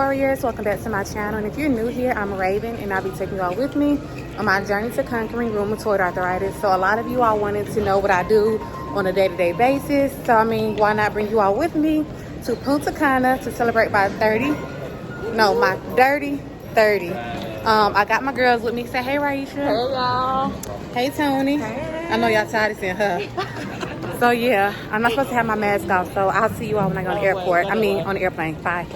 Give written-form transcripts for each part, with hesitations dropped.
warriors, welcome back to my channel. And if you're new here, I'm Raven and I'll be taking you all with me on my journey to conquering rheumatoid arthritis. So a lot of you all wanted to know what I do on a day-to-day basis. So I mean, why not bring you all with me to Punta Cana to celebrate my dirty 30. I got my girls with me. Say hey, Raisha. Hey, y'all. Hey, Tony. Hey. I know y'all tired of seeing her. So yeah, I'm not supposed to have my mask off, so I'll see you all when I go on the airport. On the airplane. Bye.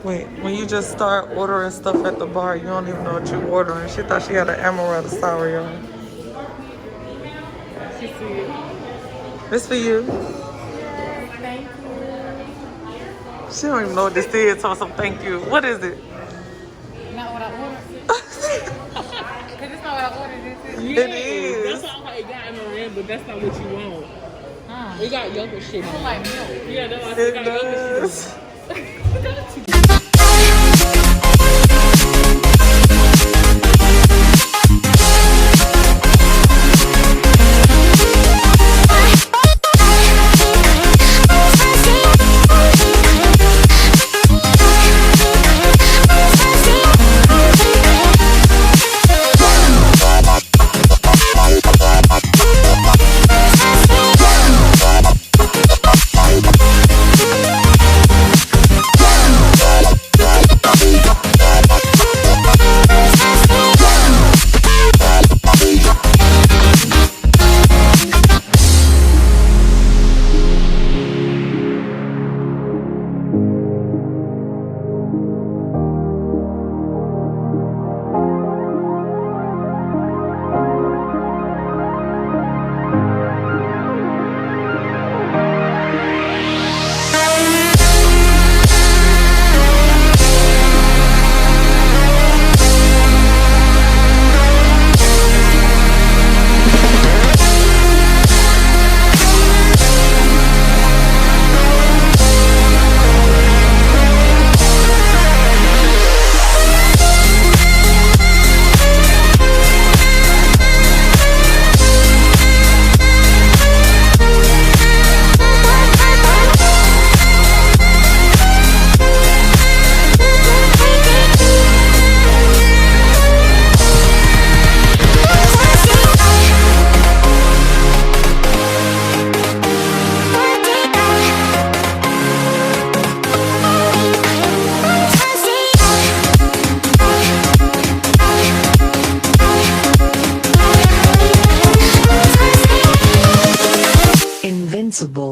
Wait, when you just start ordering stuff at the bar, you don't even know what you're ordering. She thought she had an amaretto sour, y'all. She see it. This for you. Thank you. She don't even know what this is. So some thank you. What is it? Not what I ordered. Because it's not what I ordered, is it? Yeah, It is. That's all it got in the end, but that's not what you want. It got yogurt shit. I like milk. Yeah, that's why I said it got yogurt shit. does. Invincible.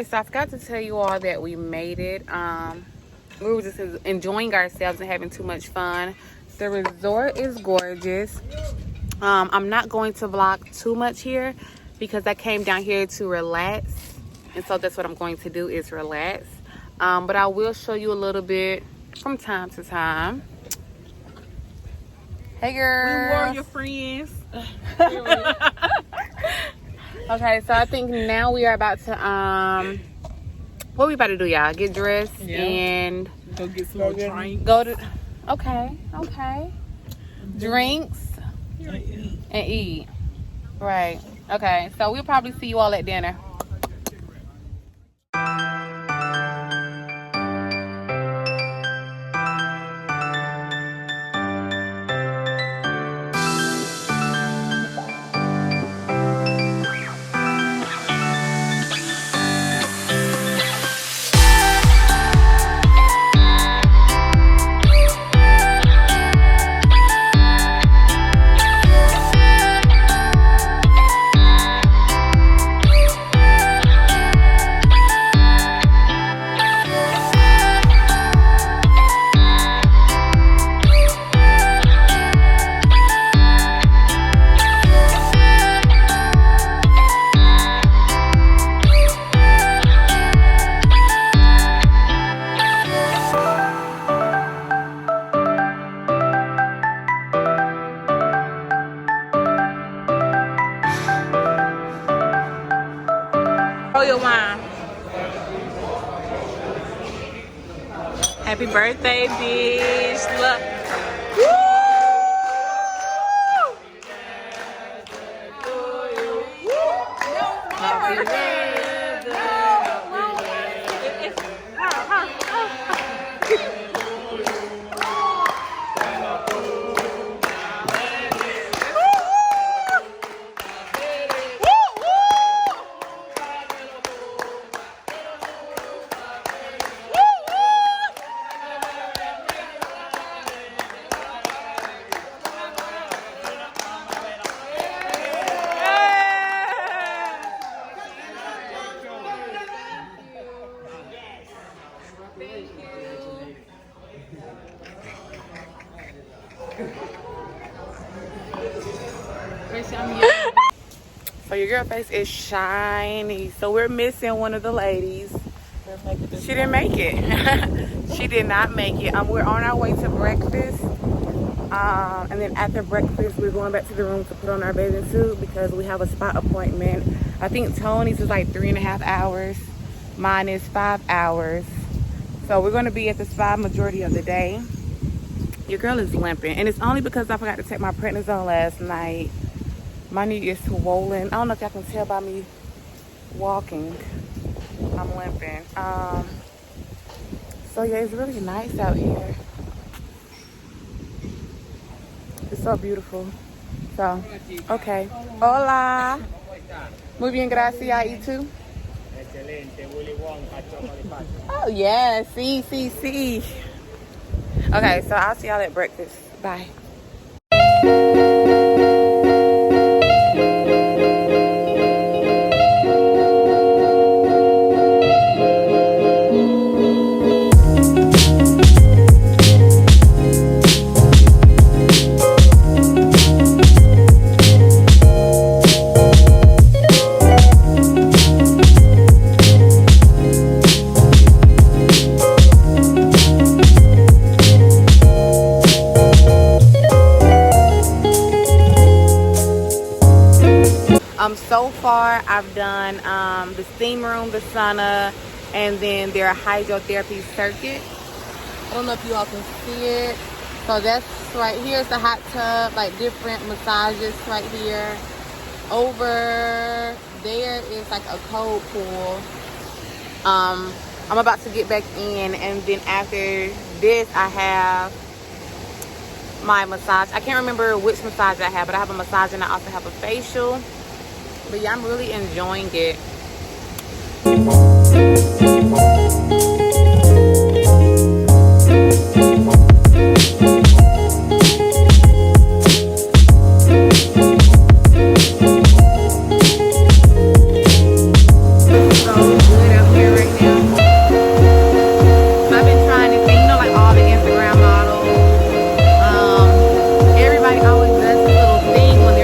So I forgot to tell you all that we made it. We were just enjoying ourselves and having too much fun. The resort is gorgeous. I'm not going to vlog too much here because I came down here to relax, and so that's what I'm going to do, is relax. But I will show you a little bit from time to time. Hey girl. We were your friends. Okay, so I think now we are about to what we about to do, y'all? Get dressed and go get some more drinks. Go to okay. Drinks and eat. Right. Okay. So we'll probably see you all at dinner. Oh, your wine. Happy birthday, bitch. Look. Woo! Happy birthday. So your girl face is shiny. So we're missing one of the ladies. She didn't make it. She did not make it. We're on our way to breakfast. And then after breakfast, we're going back to the room to put on our bathing suit because we have a spa appointment. I think Tony's is like 3.5 hours. Mine is 5 hours. So we're going to be at the spa majority of the day. Your girl is limping. And it's only because I forgot to take my prednisone last night. My knee is swollen. I don't know if y'all can tell by me walking. I'm limping. So yeah, it's really nice out here. It's so beautiful. So, okay. Hola. Muy bien, gracias. ¿Y tú? Oh yeah, see. Okay, so I'll see y'all at breakfast. Bye. So far I've done the steam room, the sauna, and then their hydrotherapy circuit. I don't know if you all can see it. So that's right here is the hot tub, like different massages right here. Over there is like a cold pool. I'm about to get back in, and then after this I have my massage. I can't remember which massage I have, but I have a massage and I also have a facial. But yeah, I'm really enjoying it. Everybody always does this little thing when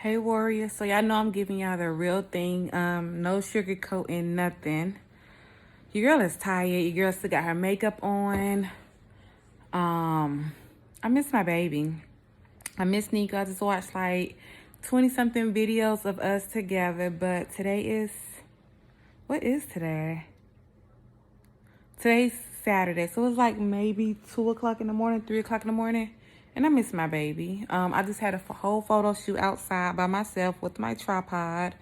Hey warriors, so y'all know I'm giving y'all the real thing. No sugarcoating, nothing. Your girl is tired. Your girl still got her makeup on. I miss my baby. I miss Nico. I just watched like 20 something videos of us together, but today is, what is today? Today's Saturday, so it's like maybe 2 o'clock in the morning, 3 o'clock in the morning. And I miss my baby. I just had a whole photo shoot outside by myself with my tripod.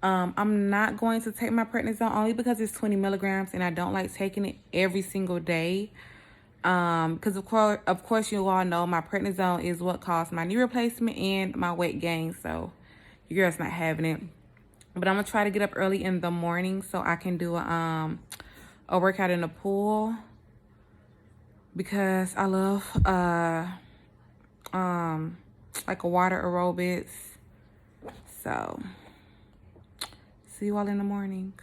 I'm not going to take my prednisone only because it's 20 milligrams and I don't like taking it every single day. Because of course you all know my prednisone is what caused my knee replacement and my weight gain. So your girl's not having it. But I'm gonna try to get up early in the morning so I can do a workout in the pool because I love like a water aerobics. So see you all in the morning.